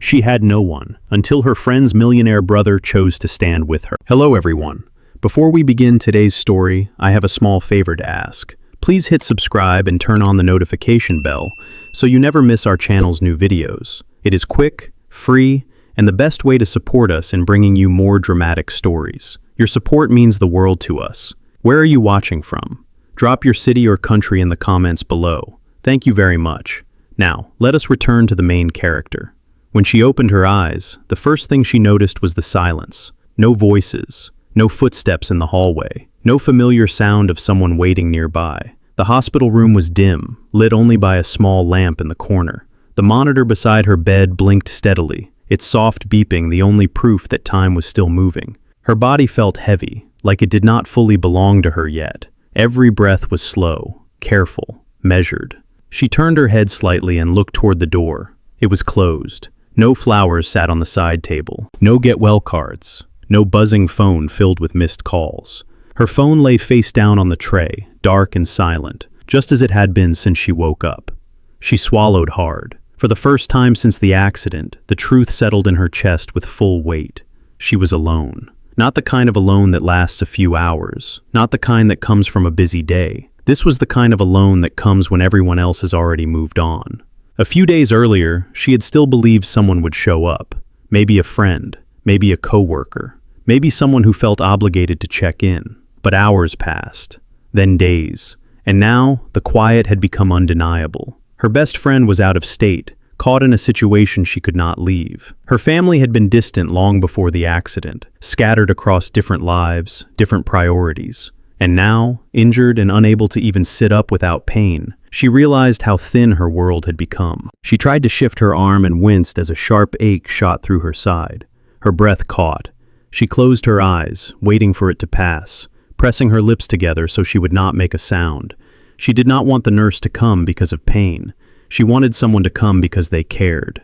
She had no one, until her friend's millionaire brother chose to stand with her. Hello everyone. Before we begin today's story, I have a small favor to ask. Please hit subscribe and turn on the notification bell so you never miss our channel's new videos. It is quick, free, and the best way to support us in bringing you more dramatic stories. Your support means the world to us. Where are you watching from? Drop your city or country in the comments below. Thank you very much. Now, let us return to the main character. When she opened her eyes, the first thing she noticed was the silence. No voices, no footsteps in the hallway, no familiar sound of someone waiting nearby. The hospital room was dim, lit only by a small lamp in the corner. The monitor beside her bed blinked steadily, its soft beeping the only proof that time was still moving. Her body felt heavy, like it did not fully belong to her yet. Every breath was slow, careful, measured. She turned her head slightly and looked toward the door. It was closed. No flowers sat on the side table. No get well cards. No buzzing phone filled with missed calls. Her phone lay face down on the tray, dark and silent, just as it had been since she woke up. She swallowed hard. For the first time since the accident, the truth settled in her chest with full weight. She was alone. Not the kind of alone that lasts a few hours. Not the kind that comes from a busy day. This was the kind of alone that comes when everyone else has already moved on. A few days earlier, she had still believed someone would show up. Maybe a friend, maybe a coworker, maybe someone who felt obligated to check in. But hours passed, then days, and now the quiet had become undeniable. Her best friend was out of state, caught in a situation she could not leave. Her family had been distant long before the accident, scattered across different lives, different priorities. And now, injured and unable to even sit up without pain, she realized how thin her world had become. She tried to shift her arm and winced as a sharp ache shot through her side. Her breath caught. She closed her eyes, waiting for it to pass, pressing her lips together so she would not make a sound. She did not want the nurse to come because of pain. She wanted someone to come because they cared.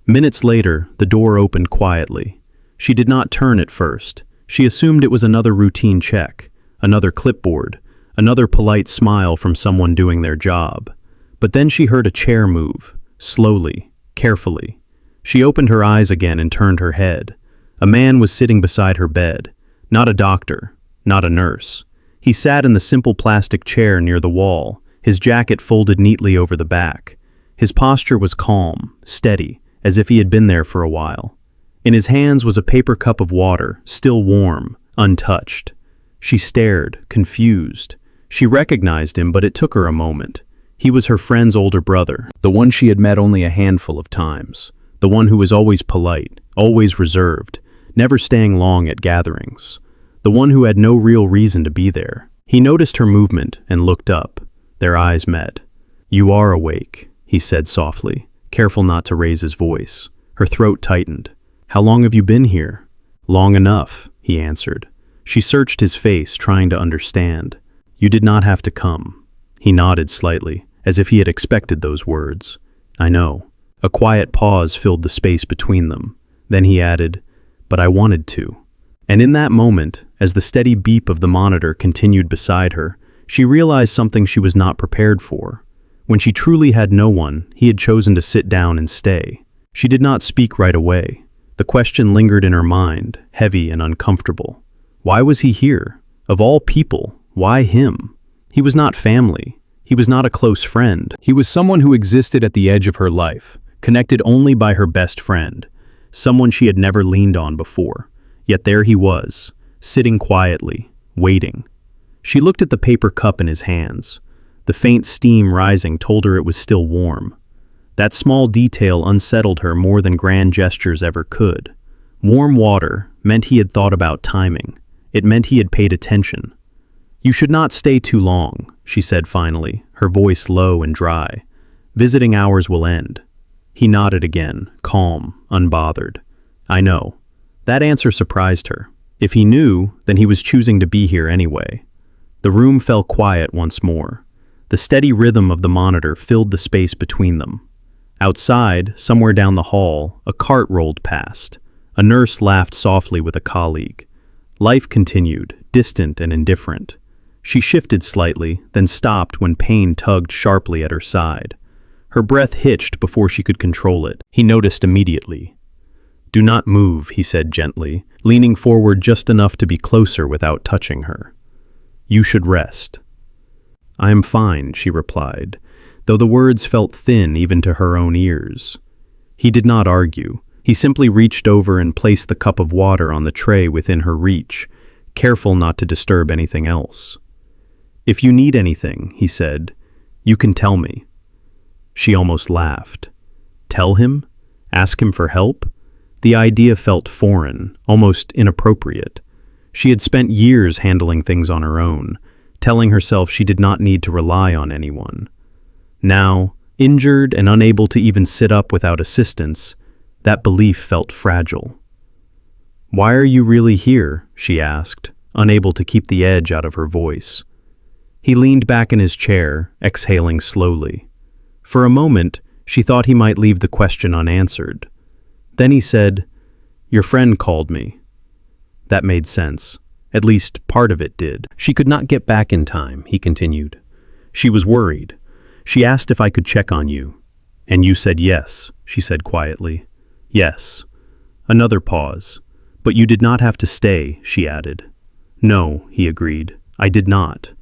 Minutes later, the door opened quietly. She did not turn at first. She assumed it was another routine check, another clipboard, another polite smile from someone doing their job. But then she heard a chair move, slowly, carefully. She opened her eyes again and turned her head. A man was sitting beside her bed. Not a doctor, not a nurse. He sat in the simple plastic chair near the wall, his jacket folded neatly over the back. His posture was calm, steady, as if he had been there for a while. In his hands was a paper cup of water, still warm, untouched. She stared, confused. She recognized him, but it took her a moment. He was her friend's older brother, the one she had met only a handful of times, the one who was always polite, always reserved, never staying long at gatherings, the one who had no real reason to be there. He noticed her movement and looked up. Their eyes met. "You are awake," he said softly, careful not to raise his voice. Her throat tightened. "How long have you been here?" "Long enough," he answered. She searched his face, trying to understand. "You did not have to come." He nodded slightly, as if he had expected those words. "I know." A quiet pause filled the space between them. Then he added, "But I wanted to." And in that moment, as the steady beep of the monitor continued beside her, she realized something she was not prepared for. When she truly had no one, he had chosen to sit down and stay. She did not speak right away. The question lingered in her mind, heavy and uncomfortable. Why was he here? Of all people, why him? He was not family. He was not a close friend. He was someone who existed at the edge of her life, connected only by her best friend, someone she had never leaned on before. Yet there he was, sitting quietly, waiting. She looked at the paper cup in his hands. The faint steam rising told her it was still warm. That small detail unsettled her more than grand gestures ever could. Warm water meant he had thought about timing. It meant he had paid attention. "You should not stay too long," she said finally, her voice low and dry. "Visiting hours will end." He nodded again, calm, unbothered. "I know." That answer surprised her. If he knew, then he was choosing to be here anyway. The room fell quiet once more. The steady rhythm of the monitor filled the space between them. Outside, somewhere down the hall, a cart rolled past. A nurse laughed softly with a colleague. Life continued, distant and indifferent. She shifted slightly, then stopped when pain tugged sharply at her side. Her breath hitched before she could control it. He noticed immediately. "Do not move," he said gently, leaning forward just enough to be closer without touching her. "You should rest." "I am fine," she replied, though the words felt thin even to her own ears. He did not argue. He simply reached over and placed the cup of water on the tray within her reach, careful not to disturb anything else. "If you need anything," he said, "you can tell me." She almost laughed. Tell him? Ask him for help? The idea felt foreign, almost inappropriate. She had spent years handling things on her own, telling herself she did not need to rely on anyone. Now, injured and unable to even sit up without assistance, that belief felt fragile. "Why are you really here?" she asked, unable to keep the edge out of her voice. He leaned back in his chair, exhaling slowly. For a moment, she thought he might leave the question unanswered. Then he said, "Your friend called me." That made sense. At least part of it did. "She could not get back in time," he continued. "She was worried. She asked if I could check on you. And you said yes," she said quietly. "Yes." Another pause. "But you did not have to stay," she added. "No," he agreed. "I did not."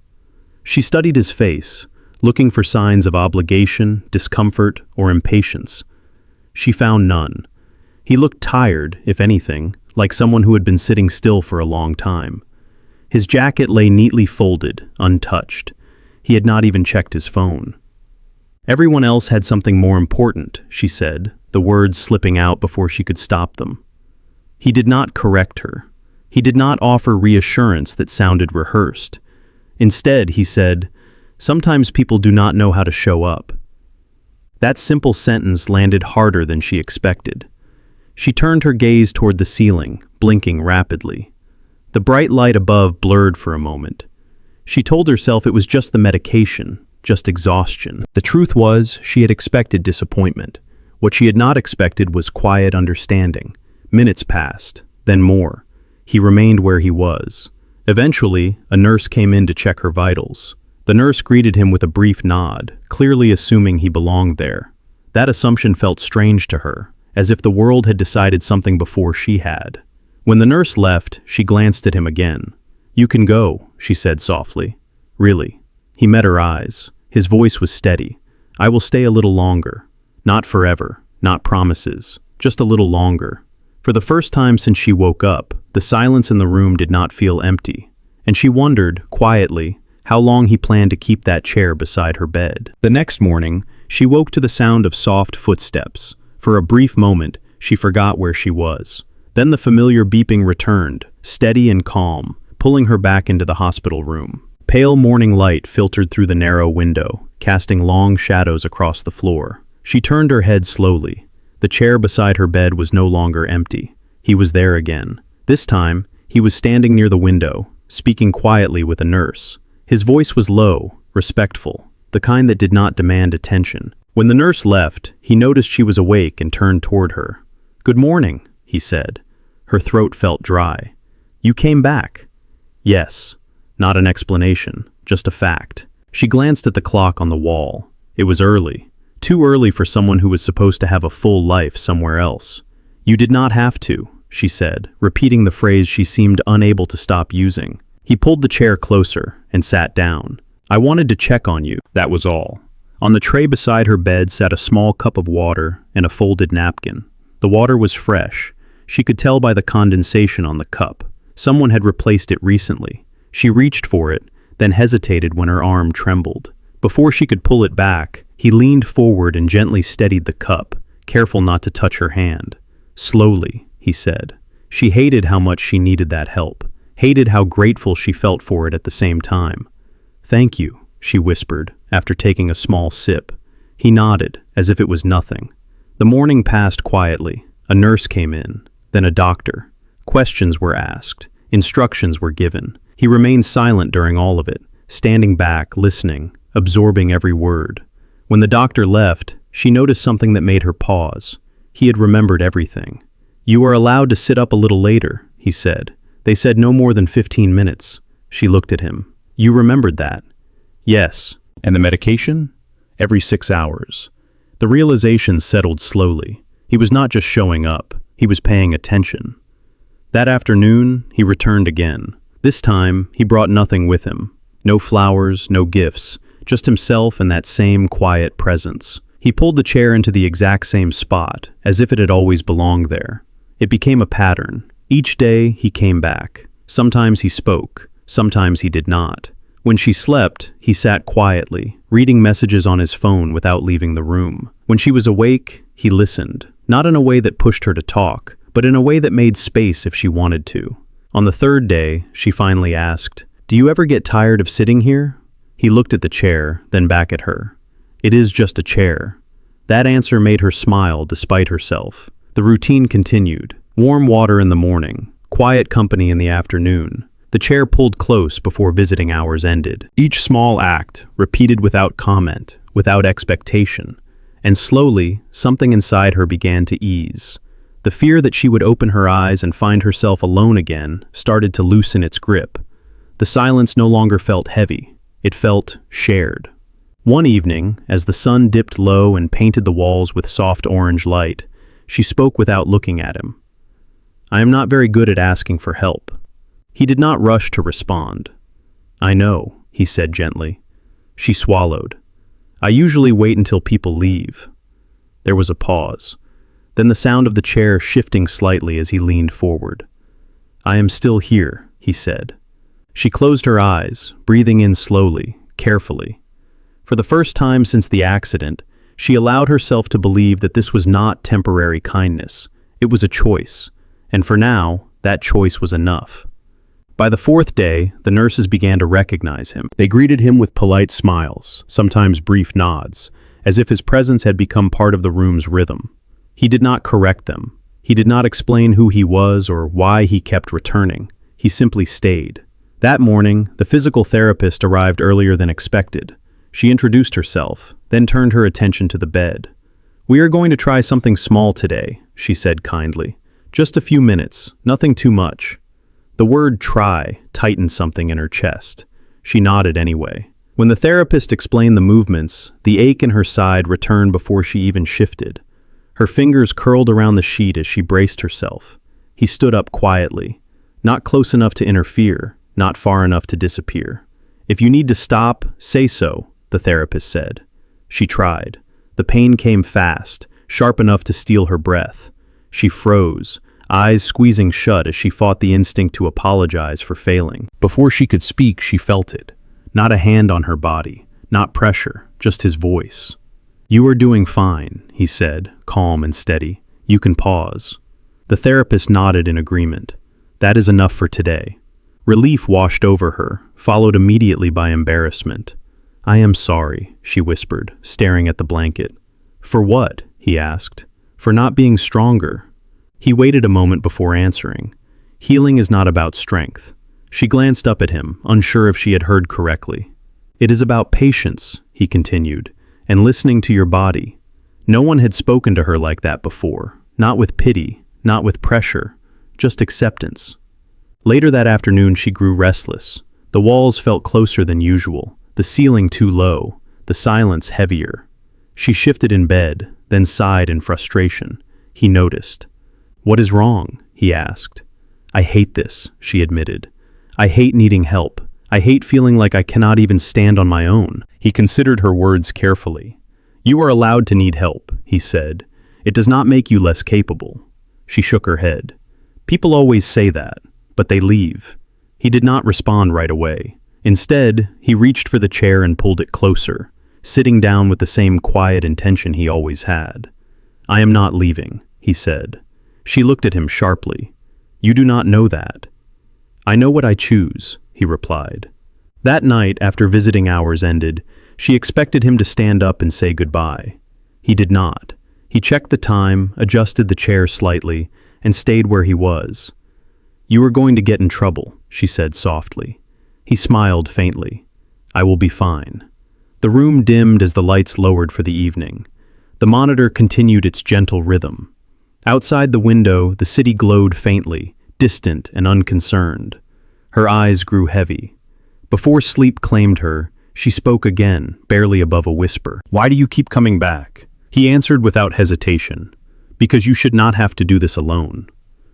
She studied his face, looking for signs of obligation, discomfort, or impatience. She found none. He looked tired, if anything, like someone who had been sitting still for a long time. His jacket lay neatly folded, untouched. He had not even checked his phone. "Everyone else had something more important," she said, the words slipping out before she could stop them. He did not correct her. He did not offer reassurance that sounded rehearsed. Instead, he said, "Sometimes people do not know how to show up." That simple sentence landed harder than she expected. She turned her gaze toward the ceiling, blinking rapidly. The bright light above blurred for a moment. She told herself it was just the medication, just exhaustion. The truth was, she had expected disappointment. What she had not expected was quiet understanding. Minutes passed, then more. He remained where he was. Eventually, a nurse came in to check her vitals. The nurse greeted him with a brief nod, clearly assuming he belonged there. That assumption felt strange to her, as if the world had decided something before she had. When the nurse left, she glanced at him again. "You can go," she said softly. "Really?" He met her eyes. His voice was steady. "I will stay a little longer. Not forever, not promises, just a little longer." For the first time since she woke up, the silence in the room did not feel empty, and she wondered, quietly, how long he planned to keep that chair beside her bed. The next morning, she woke to the sound of soft footsteps. For a brief moment, she forgot where she was. Then the familiar beeping returned, steady and calm, pulling her back into the hospital room. Pale morning light filtered through the narrow window, casting long shadows across the floor. She turned her head slowly. The chair beside her bed was no longer empty. He was there again. This time, he was standing near the window, speaking quietly with a nurse. His voice was low, respectful, the kind that did not demand attention. When the nurse left, he noticed she was awake and turned toward her. "Good morning," he said. Her throat felt dry. "You came back?" "Yes." Not an explanation, just a fact. She glanced at the clock on the wall. It was early. Too early for someone who was supposed to have a full life somewhere else. "You did not have to," she said, repeating the phrase she seemed unable to stop using. He pulled the chair closer and sat down. "I wanted to check on you, that was all." On the tray beside her bed sat a small cup of water and a folded napkin. The water was fresh. She could tell by the condensation on the cup. Someone had replaced it recently. She reached for it, then hesitated when her arm trembled. Before she could pull it back, he leaned forward and gently steadied the cup, careful not to touch her hand. "Slowly," he said. She hated how much she needed that help, hated how grateful she felt for it at the same time. "Thank you," she whispered, after taking a small sip. He nodded, as if it was nothing. The morning passed quietly. A nurse came in, then a doctor. Questions were asked. Instructions were given. He remained silent during all of it, standing back, listening, absorbing every word. When the doctor left, she noticed something that made her pause. He had remembered everything. "You are allowed to sit up a little later," he said. "They said no more than 15 minutes. She looked at him. "You remembered that?" "Yes." "And the medication?" "Every 6 hours." The realization settled slowly. He was not just showing up. He was paying attention. That afternoon, he returned again. This time, he brought nothing with him. No flowers, no gifts, just himself and that same quiet presence. He pulled the chair into the exact same spot, as if it had always belonged there. It became a pattern. Each day, he came back. Sometimes he spoke, sometimes he did not. When she slept, he sat quietly, reading messages on his phone without leaving the room. When she was awake, he listened, not in a way that pushed her to talk, but in a way that made space if she wanted to. On the third day, she finally asked, "Do you ever get tired of sitting here?" He looked at the chair, then back at her. "It is just a chair." That answer made her smile despite herself. The routine continued. Warm water in the morning, quiet company in the afternoon. The chair pulled close before visiting hours ended. Each small act, repeated without comment, without expectation. And slowly, something inside her began to ease. The fear that she would open her eyes and find herself alone again started to loosen its grip. The silence no longer felt heavy. It felt shared. One evening, as the sun dipped low and painted the walls with soft orange light, she spoke without looking at him. "I am not very good at asking for help." He did not rush to respond. "I know," he said gently. She swallowed. "I usually wait until people leave." There was a pause. Then the sound of the chair shifting slightly as he leaned forward. "I am still here," he said. She closed her eyes, breathing in slowly, carefully. For the first time since the accident, she allowed herself to believe that this was not temporary kindness. It was a choice, and for now, that choice was enough. By the fourth day, the nurses began to recognize him. They greeted him with polite smiles, sometimes brief nods, as if his presence had become part of the room's rhythm. He did not correct them. He did not explain who he was or why he kept returning. He simply stayed. That morning, the physical therapist arrived earlier than expected. She introduced herself, then turned her attention to the bed. "We are going to try something small today," she said kindly. "Just a few minutes, nothing too much." The word "try" tightened something in her chest. She nodded anyway. When the therapist explained the movements, the ache in her side returned before she even shifted. Her fingers curled around the sheet as she braced herself. He stood up quietly, not close enough to interfere, not far enough to disappear. "If you need to stop, say so," the therapist said. She tried. The pain came fast, sharp enough to steal her breath. She froze, eyes squeezing shut as she fought the instinct to apologize for failing. Before she could speak, she felt it. Not a hand on her body, not pressure, just his voice. "You are doing fine," he said, calm and steady. "You can pause." The therapist nodded in agreement. "That is enough for today." Relief washed over her, followed immediately by embarrassment. "I am sorry," she whispered, staring at the blanket. "For what?" he asked. "For not being stronger." He waited a moment before answering. "Healing is not about strength." She glanced up at him, unsure if she had heard correctly. "It is about patience," he continued, "and listening to your body." No one had spoken to her like that before, not with pity, not with pressure, just acceptance. Later that afternoon she grew restless. The walls felt closer than usual, the ceiling too low, the silence heavier. She shifted in bed, then sighed in frustration. He noticed. "What is wrong?" he asked. "I hate this," she admitted. "I hate needing help. I hate feeling like I cannot even stand on my own." He considered her words carefully. "You are allowed to need help," he said. "It does not make you less capable." She shook her head. "People always say that, but they leave." He did not respond right away. Instead, he reached for the chair and pulled it closer, sitting down with the same quiet intention he always had. "I am not leaving," he said. She looked at him sharply. "You do not know that." "I know what I choose," he replied. That night, after visiting hours ended, she expected him to stand up and say goodbye. He did not. He checked the time, adjusted the chair slightly, and stayed where he was. "You are going to get in trouble," she said softly. He smiled faintly. "I will be fine." The room dimmed as the lights lowered for the evening. The monitor continued its gentle rhythm. Outside the window, the city glowed faintly, distant and unconcerned. Her eyes grew heavy. Before sleep claimed her, she spoke again, barely above a whisper. "Why do you keep coming back?" He answered without hesitation. Because you should not have to do this alone."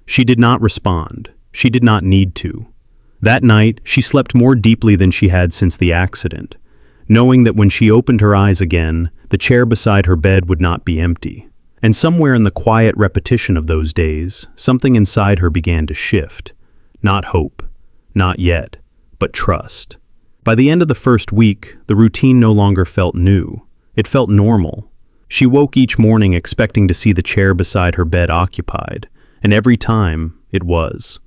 She did not respond. She did not need to. That night, she slept more deeply than she had since the accident, knowing that when she opened her eyes again, the chair beside her bed would not be empty. And somewhere in the quiet repetition of those days, something inside her began to shift. Not hope, not yet, but trust. By the end of the first week, the routine no longer felt new. It felt normal. She woke each morning expecting to see the chair beside her bed occupied, and every time, it was.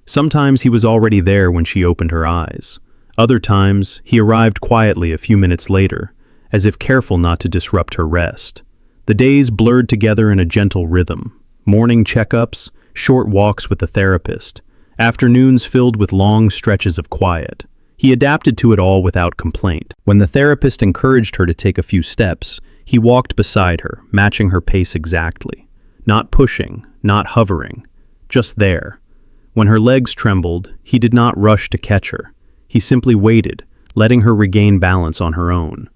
Sometimes he was already there when she opened her eyes. Other times, he arrived quietly a few minutes later, as if careful not to disrupt her rest. The days blurred together in a gentle rhythm. Morning checkups, short walks with the therapist, afternoons filled with long stretches of quiet. He adapted to it all without complaint. When the therapist encouraged her to take a few steps, he walked beside her, matching her pace exactly. Not pushing, not hovering, just there. When her legs trembled, he did not rush to catch her. He simply waited, letting her regain balance on her own.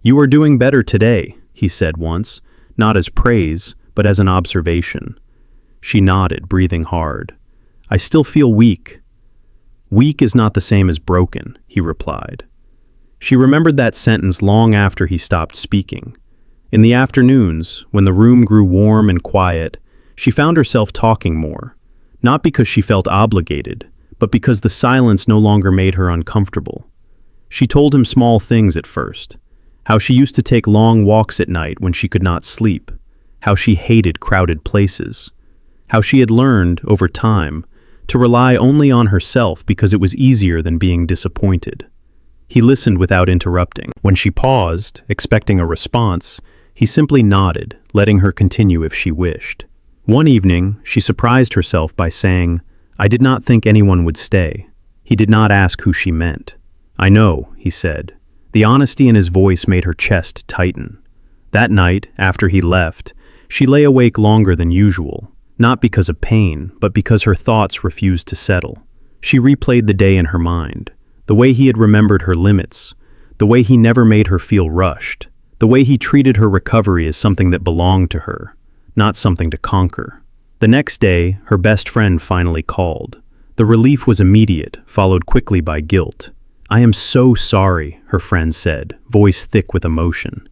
"You are doing better today," he said once, not as praise, but as an observation. She nodded, breathing hard. "I still feel weak." "Weak is not the same as broken," he replied. She remembered that sentence long after he stopped speaking. In the afternoons, when the room grew warm and quiet, she found herself talking more. Not because she felt obligated, but because the silence no longer made her uncomfortable. She told him small things at first. How she used to take long walks at night when she could not sleep. How she hated crowded places. How she had learned, over time, to rely only on herself because it was easier than being disappointed. He listened without interrupting. When she paused, expecting a response, he simply nodded, letting her continue if she wished. One evening, she surprised herself by saying, "I did not think anyone would stay." He did not ask who she meant. "I know," he said. The honesty in his voice made her chest tighten. That night, after he left, she lay awake longer than usual, not because of pain, but because her thoughts refused to settle. She replayed the day in her mind, the way he had remembered her limits, the way he never made her feel rushed, the way he treated her recovery as something that belonged to her, not something to conquer. The next day, her best friend finally called. The relief was immediate, followed quickly by guilt. "I am so sorry," her friend said, voice thick with emotion.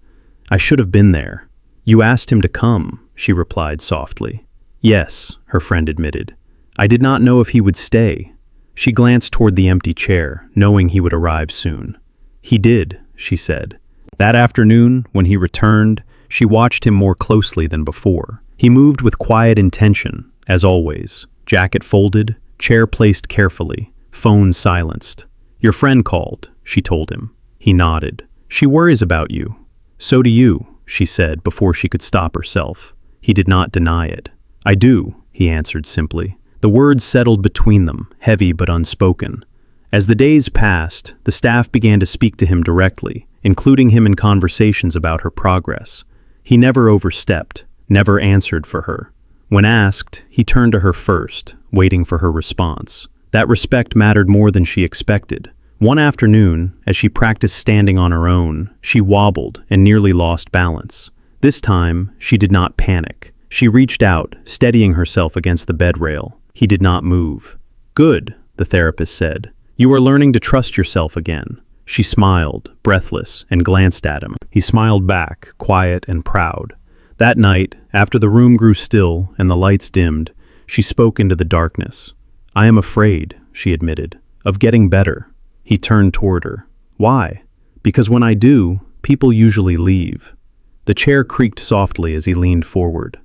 "I should have been there." "You asked him to come," she replied softly. "Yes," her friend admitted. "I did not know if he would stay." She glanced toward the empty chair, knowing he would arrive soon. "He did," she said. That afternoon, when he returned, she watched him more closely than before. He moved with quiet intention, as always. Jacket folded, chair placed carefully, phone silenced. "Your friend called," she told him. He nodded. "She worries about you." "So do you," she said before she could stop herself. He did not deny it. "I do," he answered simply. The words settled between them, heavy but unspoken. As the days passed, the staff began to speak to him directly, including him in conversations about her progress. He never overstepped, never answered for her. When asked, he turned to her first, waiting for her response. That respect mattered more than she expected. One afternoon, as she practiced standing on her own, she wobbled and nearly lost balance. This time, she did not panic. She reached out, steadying herself against the bed rail. He did not move. "Good," the therapist said. "You are learning to trust yourself again." She smiled, breathless, and glanced at him. He smiled back, quiet and proud. That night, after the room grew still and the lights dimmed, she spoke into the darkness. "I am afraid," she admitted, "of getting better." He turned toward her. "Why?" "Because when I do, people usually leave." The chair creaked softly as he leaned forward.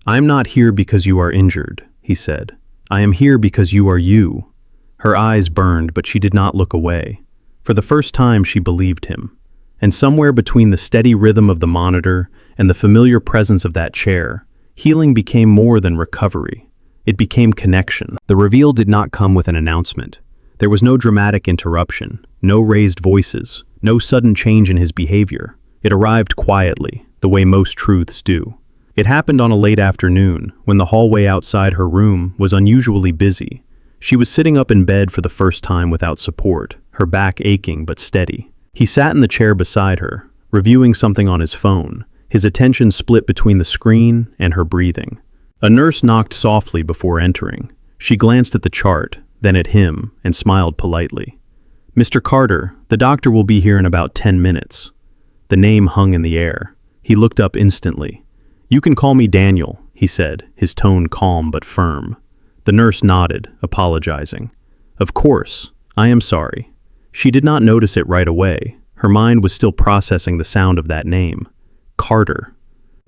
"I am not here because you are injured," he said. "I am here because you are you." Her eyes burned, but she did not look away. For the first time, she believed him. And somewhere between the steady rhythm of the monitor and the familiar presence of that chair, healing became more than recovery. It became connection. The reveal did not come with an announcement. There was no dramatic interruption, no raised voices, no sudden change in his behavior. It arrived quietly, the way most truths do. It happened on a late afternoon, when the hallway outside her room was unusually busy. She was sitting up in bed for the first time without support, her back aching but steady. He sat in the chair beside her, reviewing something on his phone, his attention split between the screen and her breathing. A nurse knocked softly before entering. She glanced at the chart, then at him, and smiled politely. "Mr. Carter, the doctor will be here in about 10 minutes. The name hung in the air. He looked up instantly. "You can call me Daniel," he said, his tone calm but firm. The nurse nodded, apologizing. "Of course. I am sorry." She did not notice it right away. Her mind was still processing the sound of that name. Carter.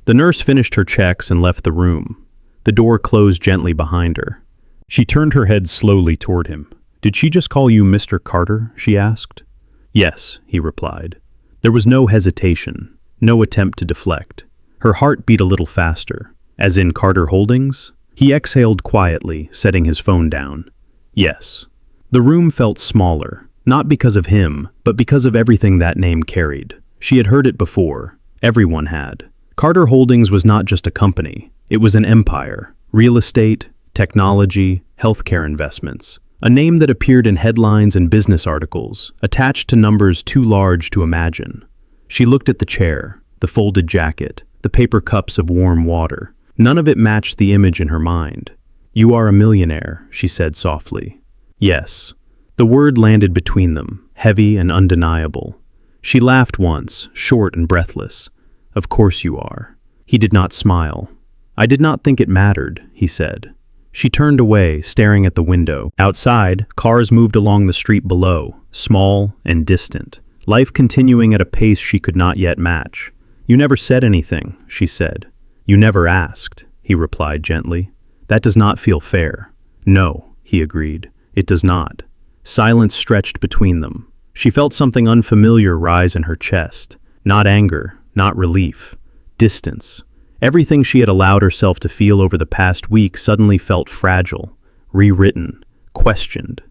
The nurse finished her checks and left the room. The door closed gently behind her. She turned her head slowly toward him. "Did she just call you Mr. Carter?" she asked. "Yes," he replied. There was no hesitation, no attempt to deflect. Her heart beat a little faster. "As in Carter Holdings?" He exhaled quietly, setting his phone down. "Yes." The room felt smaller, not because of him, but because of everything that name carried. She had heard it before. Everyone had. Carter Holdings was not just a company. It was an empire. Real estate, technology, healthcare investments. A name that appeared in headlines and business articles, attached to numbers too large to imagine. She looked at the chair, the folded jacket, the paper cups of warm water. None of it matched the image in her mind. "You are a millionaire," she said softly. "Yes." The word landed between them, heavy and undeniable. She laughed once, short and breathless. "Of course you are." He did not smile. "I did not think it mattered," he said. She turned away, staring at the window. Outside, cars moved along the street below, small and distant, life continuing at a pace she could not yet match. "You never said anything," she said. "You never asked," he replied gently. "That does not feel fair." "No," he agreed. "It does not." Silence stretched between them. She felt something unfamiliar rise in her chest. Not anger, not relief. Distance. Everything she had allowed herself to feel over the past week suddenly felt fragile, rewritten, questioned.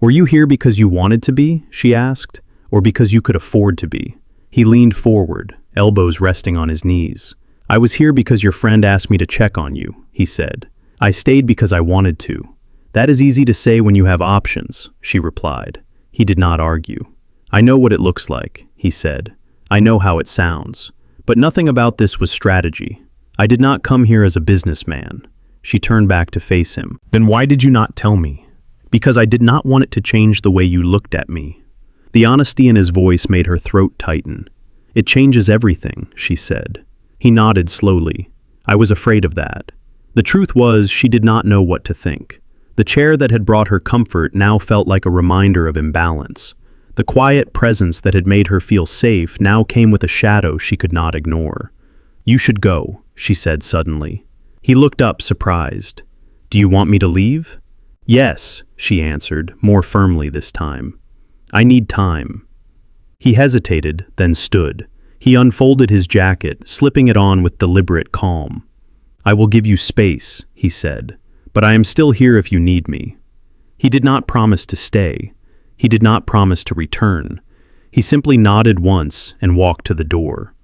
"Were you here because you wanted to be?" she asked. "Or because you could afford to be?" He leaned forward, elbows resting on his knees. "I was here because your friend asked me to check on you," he said. "I stayed because I wanted to." "That is easy to say when you have options," she replied. He did not argue. "I know what it looks like," he said. "I know how it sounds. But nothing about this was strategy. I did not come here as a businessman." She turned back to face him. "Then why did you not tell me?" "Because I did not want it to change the way you looked at me." The honesty in his voice made her throat tighten. "It changes everything," she said. He nodded slowly. "I was afraid of that." The truth was, she did not know what to think. The chair that had brought her comfort now felt like a reminder of imbalance. The quiet presence that had made her feel safe now came with a shadow she could not ignore. "You should go," she said suddenly. He looked up, surprised. "Do you want me to leave?" "Yes," she answered, more firmly this time. "I need time." He hesitated, then stood. He unfolded his jacket, slipping it on with deliberate calm. "I will give you space," he said, "but I am still here if you need me." He did not promise to stay. He did not promise to return. He simply nodded once and walked to the door.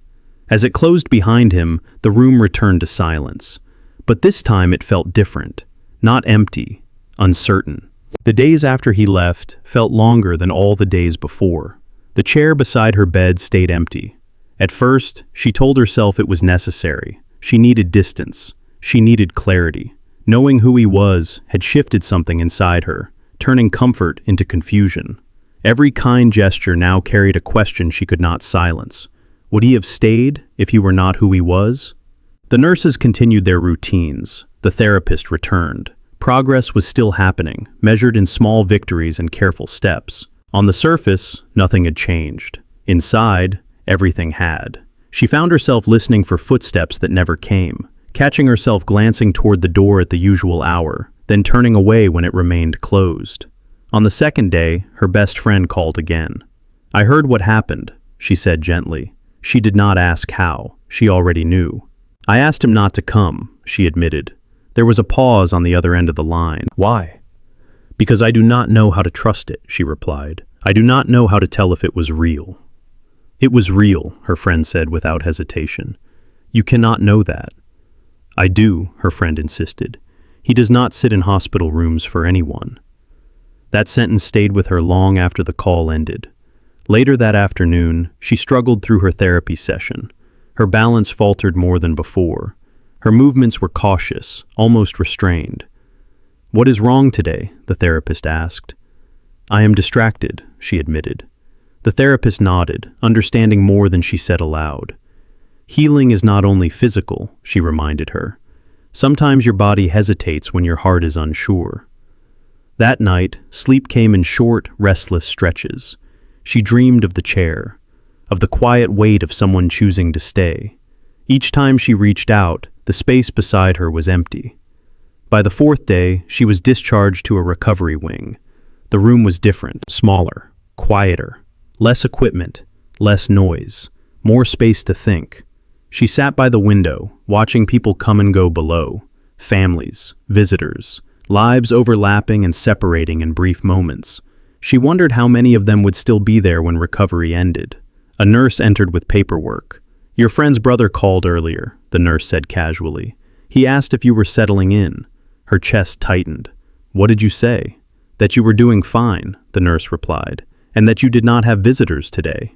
As it closed behind him, the room returned to silence. But this time it felt different, not empty, uncertain. The days after he left felt longer than all the days before. The chair beside her bed stayed empty. At first, she told herself it was necessary. She needed distance. She needed clarity. Knowing who he was had shifted something inside her, turning comfort into confusion. Every kind gesture now carried a question she could not silence. Would he have stayed if he were not who he was? The nurses continued their routines. The therapist returned. Progress was still happening, measured in small victories and careful steps. On the surface, nothing had changed. Inside, everything had. She found herself listening for footsteps that never came, catching herself glancing toward the door at the usual hour, then turning away when it remained closed. On the second day, her best friend called again. "I heard what happened," she said gently. She did not ask how. She already knew. "I asked him not to come," she admitted. There was a pause on the other end of the line. "Why?" "Because I do not know how to trust it," she replied. "I do not know how to tell if it was real." "It was real," her friend said without hesitation. "You cannot know that." "I do," her friend insisted. "He does not sit in hospital rooms for anyone." That sentence stayed with her long after the call ended. Later that afternoon, she struggled through her therapy session. Her balance faltered more than before. Her movements were cautious, almost restrained. "What is wrong today?" the therapist asked. "I am distracted," she admitted. The therapist nodded, understanding more than she said aloud. "Healing is not only physical," she reminded her. "Sometimes your body hesitates when your heart is unsure." That night, sleep came in short, restless stretches. She dreamed of the chair, of the quiet weight of someone choosing to stay. Each time she reached out, the space beside her was empty. By the fourth day, she was discharged to a recovery wing. The room was different, smaller, quieter, less equipment, less noise, more space to think. She sat by the window, watching people come and go below, families, visitors, lives overlapping and separating in brief moments. She wondered how many of them would still be there when recovery ended. A nurse entered with paperwork. "Your friend's brother called earlier," the nurse said casually. "He asked if you were settling in." Her chest tightened. "What did you say?" "That you were doing fine," the nurse replied, "and that you did not have visitors today."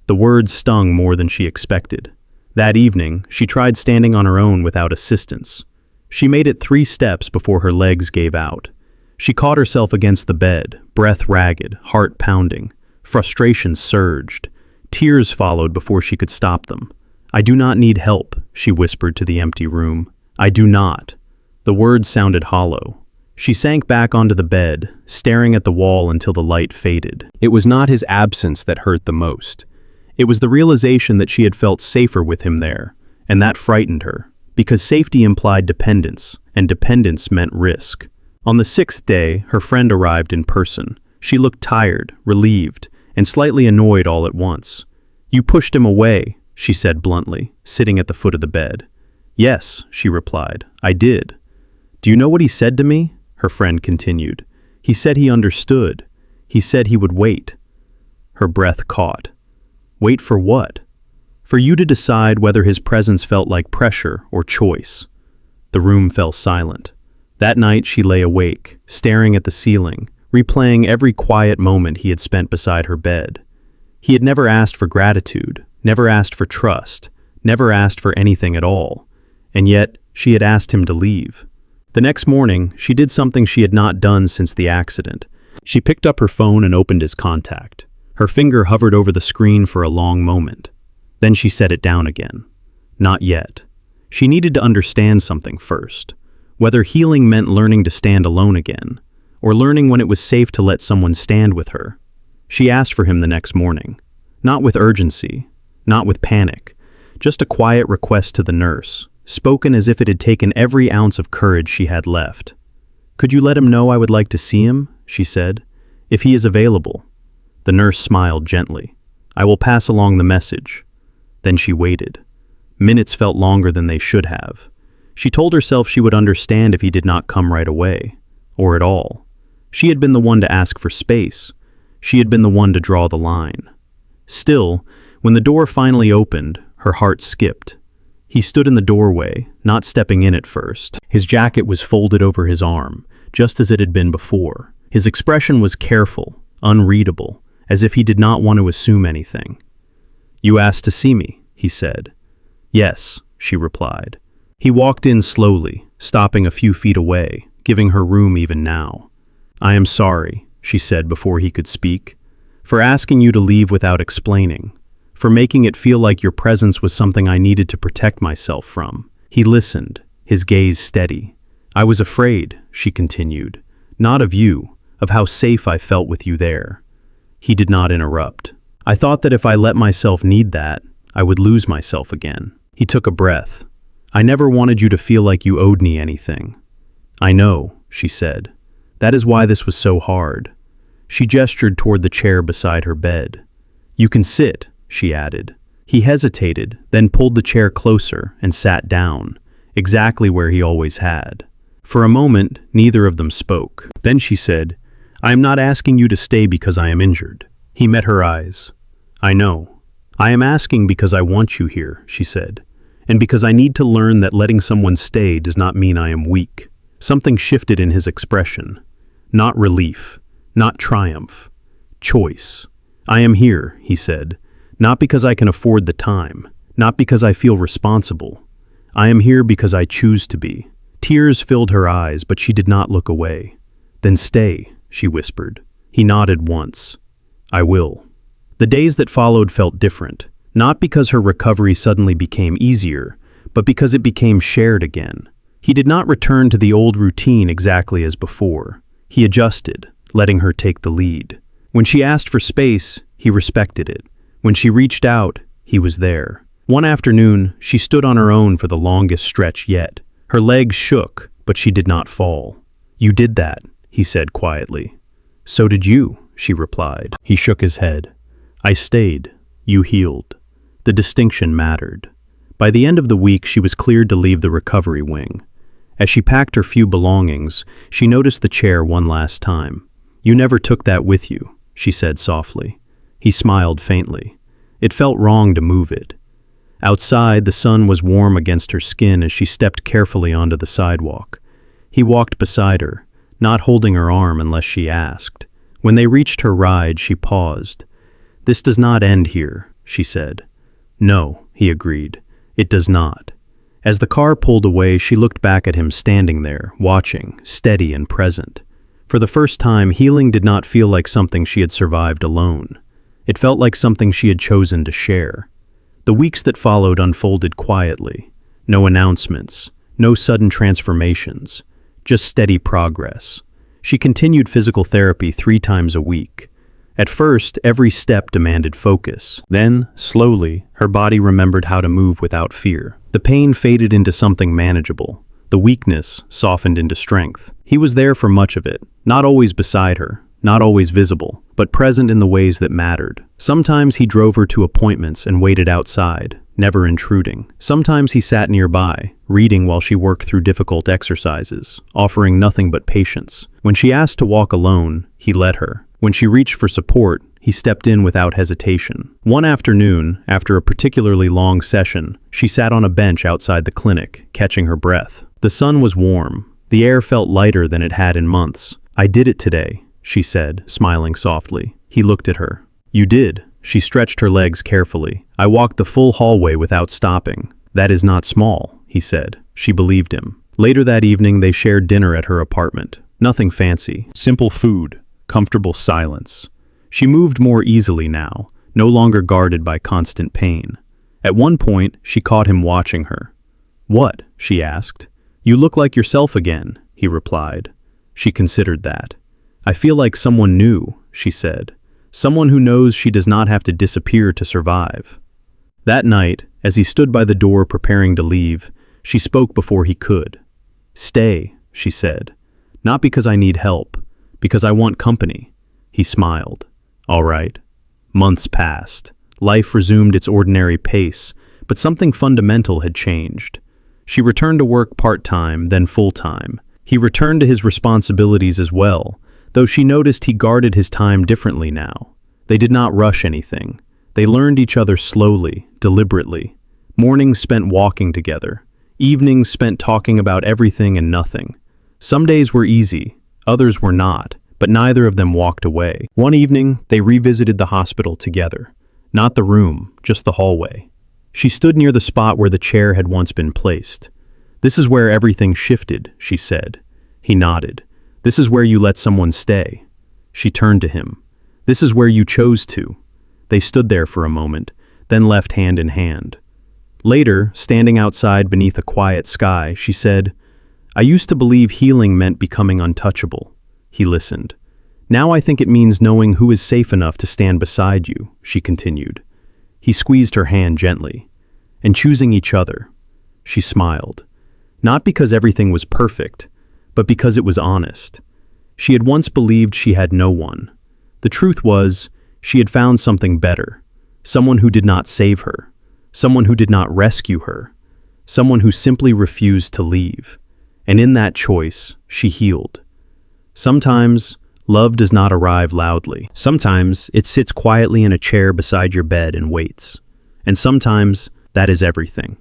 The words stung more than she expected. That evening, she tried standing on her own without assistance. She made it 3 steps before her legs gave out. She caught herself against the bed, breath ragged, heart pounding. Frustration surged. Tears followed before she could stop them. "I do not need help," she whispered to the empty room. "I do not." The words sounded hollow. She sank back onto the bed, staring at the wall until the light faded. It was not his absence that hurt the most. It was the realization that she had felt safer with him there, and that frightened her, because safety implied dependence, and dependence meant risk. On the 6th day, her friend arrived in person. She looked tired, relieved, and slightly annoyed all at once. "You pushed him away," she said bluntly, sitting at the foot of the bed. "Yes," she replied, "I did." "Do you know what he said to me?" her friend continued. "He said he understood. He said he would wait." Her breath caught. Wait for what? For you to decide whether his presence felt like pressure or choice. The room fell silent. That night she lay awake, staring at the ceiling, replaying every quiet moment he had spent beside her bed. He had never asked for gratitude, never asked for trust, never asked for anything at all, and yet she had asked him to leave. The next morning, she did something she had not done since the accident. She picked up her phone and opened his contact. Her finger hovered over the screen for a long moment. Then she set it down again. Not yet. She needed to understand something first. Whether healing meant learning to stand alone again, or learning when it was safe to let someone stand with her. She asked for him the next morning. Not with urgency, not with panic, just a quiet request to the nurse, spoken as if it had taken every ounce of courage she had left. "Could you let him know I would like to see him?" she said. "If he is available." The nurse smiled gently. "I will pass along the message." Then she waited. Minutes felt longer than they should have. She told herself she would understand if he did not come right away, or at all. She had been the one to ask for space. She had been the one to draw the line. Still, when the door finally opened, her heart skipped. He stood in the doorway, not stepping in at first. His jacket was folded over his arm, just as it had been before. His expression was careful, unreadable, as if he did not want to assume anything. "You asked to see me," he said. "Yes," she replied. He walked in slowly, stopping a few feet away, giving her room even now. "I am sorry," she said before he could speak, "for asking you to leave without explaining, for making it feel like your presence was something I needed to protect myself from." He listened, his gaze steady. "I was afraid," she continued, "not of you, of how safe I felt with you there." He did not interrupt. "I thought that if I let myself need that, I would lose myself again." He took a breath. "I never wanted you to feel like you owed me anything." "I know," she said. "That is why this was so hard." She gestured toward the chair beside her bed. "You can sit," she added. He hesitated, then pulled the chair closer and sat down, exactly where he always had. For a moment, neither of them spoke. Then she said, "I am not asking you to stay because I am injured." He met her eyes. "I know. I am asking because I want you here," she said, "and because I need to learn that letting someone stay does not mean I am weak." Something shifted in his expression. Not relief, not triumph. Choice. "I am here," he said, "not because I can afford the time, Not because I feel responsible. I am here because I choose to be." Tears filled her eyes, but she did not look away. "Then stay," she whispered. He nodded once. "I will." The days that followed felt different, not because her recovery suddenly became easier, but because it became shared again. He did not return to the old routine exactly as before. He adjusted, letting her take the lead. When she asked for space, he respected it. When she reached out, he was there. One afternoon, she stood on her own for the longest stretch yet. Her legs shook, but she did not fall. "You did that," he said quietly. "So did you," she replied. He shook his head. "I stayed. You healed." The distinction mattered. By the end of the week, she was cleared to leave the recovery wing. As she packed her few belongings, she noticed the chair one last time. "You never took that with you," she said softly. He smiled faintly. It felt wrong to move it. Outside, the sun was warm against her skin as she stepped carefully onto the sidewalk. He walked beside her, not holding her arm unless she asked. When they reached her ride, she paused. "This does not end here," she said. "No," he agreed. "It does not." As the car pulled away, she looked back at him standing there, watching, steady and present. For the first time, healing did not feel like something she had survived alone. It felt like something she had chosen to share. The weeks that followed unfolded quietly. No announcements, no sudden transformations, just steady progress. She continued physical therapy 3 times a week. At first, every step demanded focus. Then, slowly, her body remembered how to move without fear. The pain faded into something manageable. The weakness softened into strength. He was there for much of it, not always beside her, not always visible, but present in the ways that mattered. Sometimes he drove her to appointments and waited outside, never intruding. Sometimes he sat nearby, reading while she worked through difficult exercises, offering nothing but patience. When she asked to walk alone, he let her. When she reached for support, he stepped in without hesitation. One afternoon, after a particularly long session, she sat on a bench outside the clinic, catching her breath. The sun was warm. The air felt lighter than it had in months. "I did it today," she said, smiling softly. He looked at her. "You did." She stretched her legs carefully. "I walked the full hallway without stopping." "That is not small," he said. She believed him. Later that evening, they shared dinner at her apartment. Nothing fancy. Simple food. Comfortable silence. She moved more easily now, no longer guarded by constant pain. At one point, she caught him watching her. "What?" she asked. "You look like yourself again," he replied. She considered that. "I feel like someone new," she said. "Someone who knows she does not have to disappear to survive." That night, as he stood by the door preparing to leave, she spoke before he could. "Stay," she said. "Not because I need help, because I want company." He smiled. "All right." Months passed. Life resumed its ordinary pace, but something fundamental had changed. She returned to work part-time, then full-time. He returned to his responsibilities as well, though she noticed he guarded his time differently now. They did not rush anything. They learned each other slowly, deliberately. Mornings spent walking together. Evenings spent talking about everything and nothing. Some days were easy, others were not, but neither of them walked away. One evening, they revisited the hospital together. Not the room, just the hallway. She stood near the spot where the chair had once been placed. "This is where everything shifted," she said. He nodded. "This is where you let someone stay." She turned to him. "This is where you chose to." They stood there for a moment, then left hand in hand. Later, standing outside beneath a quiet sky, she said, "I used to believe healing meant becoming untouchable." He listened. "Now I think it means knowing who is safe enough to stand beside you," she continued. He squeezed her hand gently. "And choosing each other." She smiled. Not because everything was perfect, but because it was honest. She had once believed she had no one. The truth was, she had found something better. Someone who did not save her. Someone who did not rescue her. Someone who simply refused to leave. And in that choice, she healed. Sometimes, love does not arrive loudly. Sometimes, it sits quietly in a chair beside your bed and waits. And sometimes, that is everything.